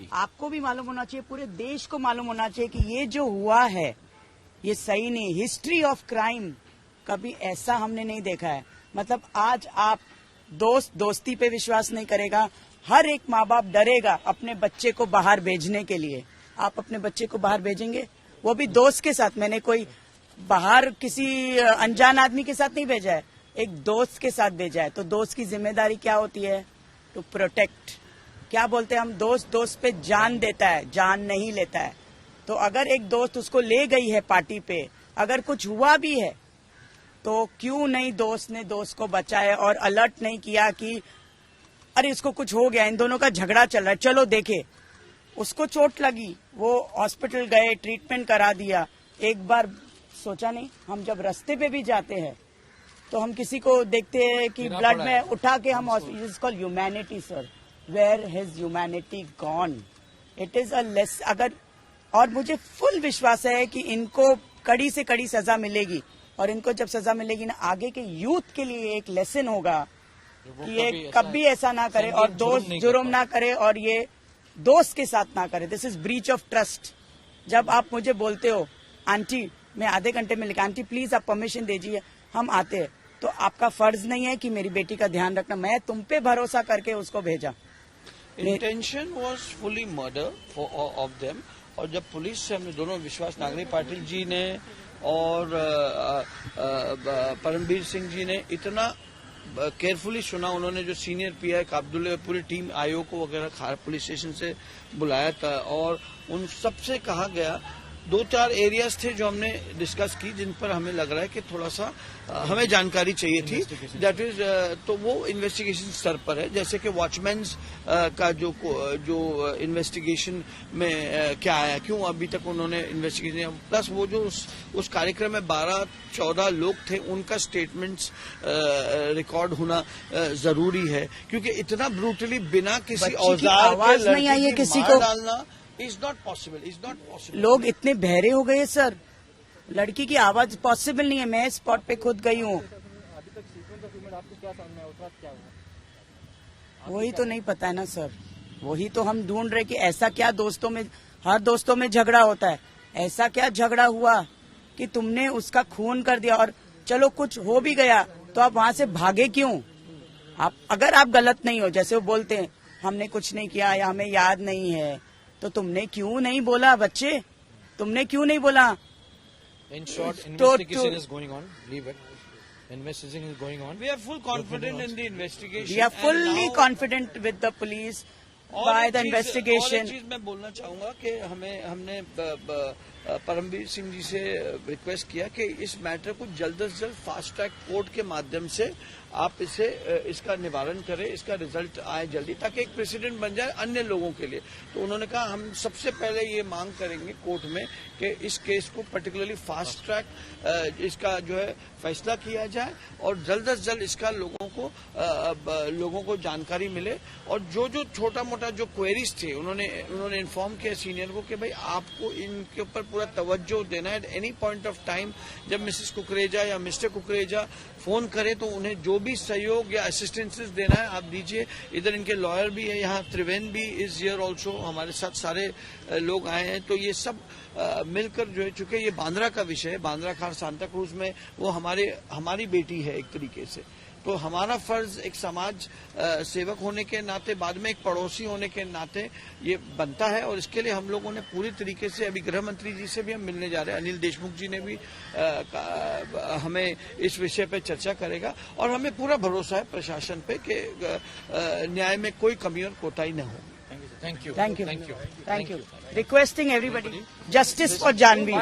Party. आपको भी मालूम होना चाहिए, पूरे देश को मालूम होना चाहिए कि ये जो हुआ है ये सही नहीं। हिस्ट्री ऑफ क्राइम कभी ऐसा हमने नहीं देखा है। मतलब आज आप दोस्ती पे विश्वास नहीं करेगा, हर एक माँ बाप डरेगा अपने बच्चे को बाहर भेजने के लिए। आप अपने बच्चे को बाहर भेजेंगे, वो भी दोस्त के साथ। मैंने कोई बाहर किसी अनजान आदमी के साथ नहीं भेजा है, एक दोस्त के साथ भेजा है। तो दोस्त की जिम्मेदारी क्या होती है? To protect. क्या बोलते हैं हम, दोस्त पे जान देता है, जान नहीं लेता है। तो अगर एक दोस्त उसको ले गई है पार्टी पे, अगर कुछ हुआ भी है तो क्यों नहीं दोस्त ने दोस्त को बचाया और अलर्ट नहीं किया कि अरे इसको कुछ हो गया, इन दोनों का झगड़ा चल रहा है, चलो देखे। उसको चोट लगी, वो हॉस्पिटल गए, ट्रीटमेंट करा दिया। एक बार सोचा नहीं? हम जब रास्ते पे भी जाते हैं तो हम किसी को देखते हैं कि ब्लड में उठा के हम, is called humanity sir. Where has humanity gone? It is a less. अगर, और मुझे फुल विश्वास है कि इनको कड़ी से कड़ी सजा मिलेगी, और इनको जब सजा मिलेगी ना, आगे के यूथ के लिए एक लेसन होगा कि ये कभी ऐसा ना करे और दोस्त जुर्म ना करे और ये दोस्त के साथ ना करे। This is breach of trust. जब आप मुझे बोलते हो आंटी मैं आधे घंटे में लिखा, आंटी प्लीज आप परमिशन दीजिए, हम आते हैं, तो आपका फर्ज नहीं है कि मेरी बेटी का ध्यान रखना। मैं तुम पे भरोसा करके उसको भेजा। Intention was fully murder of them. और जब पुलिस से हमने दोनों विश्वास नागरी पाटिल जी ने और परमवीर सिंह जी ने इतना केयरफुली सुना, उन्होंने जो सीनियर पीआई अब्दुल्ला पूरी टीम आयोग को वगैरह खार पुलिस स्टेशन से बुलाया था और उन सबसे कहा गया, 2-4 एरियाज थे जो हमने डिस्कस की जिन पर हमें लग रहा है कि थोड़ा सा हमें जानकारी चाहिए थी। दैट इज तो वो इन्वेस्टिगेशन स्तर पर है। जैसे कि वॉचमैन्स का जो इन्वेस्टिगेशन में क्या आया, क्यों अभी तक उन्होंने इन्वेस्टिगेशन, प्लस वो जो उस कार्यक्रम में 12-14 लोग थे उनका स्टेटमेंट्स रिकॉर्ड होना जरूरी है, क्योंकि इतना ब्रूटली बिना किसी औजार के नहीं आई है किसी को डालना इज नॉट पॉसिबल। लोग इतने बहरे हो गए सर, लड़की की आवाज पॉसिबल नहीं है। मैं स्पॉट पे खुद गई हूँ। वही तो नहीं पता है ना सर, वही तो हम ढूंढ रहे कि ऐसा क्या दोस्तों में, हर दोस्तों में झगड़ा होता है, ऐसा क्या झगड़ा हुआ कि तुमने उसका खून कर दिया। और चलो कुछ हो भी गया तो आप वहां से भागे क्यों? आप अगर आप गलत नहीं हो, जैसे वो बोलते हैं हमने कुछ नहीं किया या हमें याद नहीं है, तो तुमने क्यों नहीं बोला? बच्चे तुमने क्यों नहीं बोला? In short, investigation is going on. Leave it. Investigation is going on. We are full confident in the investigation. We are fully confident with the police by the investigation. और एक चीज मैं बोलना चाहूंगा कि हमने परमवीर सिंह जी से रिक्वेस्ट किया कि इस मैटर को जल्द से जल्द फास्ट ट्रैक कोर्ट के माध्यम से आप इसका निवारण करें, इसका रिजल्ट आए जल्दी, ताकि एक प्रेसिडेंट बन जाए अन्य लोगों के लिए। तो उन्होंने कहा हम सबसे पहले ये मांग करेंगे कोर्ट में कि इस केस को पर्टिकुलरली फास्ट ट्रैक इसका जो है फैसला किया जाए और जल्द से जल्द इसका लोगों को जानकारी मिले। और जो छोटा मोटा जो क्वेरीज थे उन्होंने इन्फॉर्म किया सीनियर को कि भाई आपको इनके ऊपर पूरा तवज्जो देना है। At any point of time जब मिसेस कुकरेजा या मिस्टर कुकरेजा फोन करे तो उन्हें जो भी सहयोग या असिस्टेंसेस देना है आप दीजिए। इधर इनके लॉयर भी है, यहाँ त्रिवेन भी इज हियर ऑल्सो, हमारे साथ सारे लोग आए हैं। तो ये सब मिलकर जो है, चूंकि ये बांद्रा का विषय है, बांद्रा खार सांता क्रूज में वो हमारी बेटी है एक तरीके से, तो हमारा फर्ज एक समाज सेवक होने के नाते, बाद में एक पड़ोसी होने के नाते ये बनता है। और इसके लिए हम लोगों ने पूरी तरीके से, अभी गृह मंत्री जी से भी हम मिलने जा रहे हैं, अनिल देशमुख जी ने भी हमें इस विषय पे चर्चा करेगा। और हमें पूरा भरोसा है प्रशासन पे कि न्याय में कोई कमी और कोताही न हो। Thank you. Thank you. Thank you. Thank you. Requesting everybody, justice for Janvi.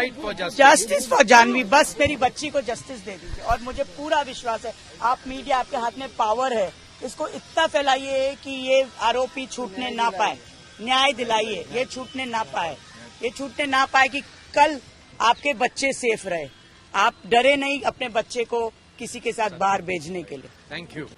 Justice for Janvi. बस मेरी बच्ची को जस्टिस दे दीजिए। और मुझे पूरा विश्वास है, आप मीडिया, आपके हाथ में पावर है, इसको इतना फैलाइए कि ये आरोपी छूटने ना पाए, न्याय दिलाइए, ये छूटने ना पाए कि कल आपके बच्चे सेफ रहे। आप डरे नहीं अपने बच्चे को किसी के साथ बाहर भेजने के लिए। Thank you.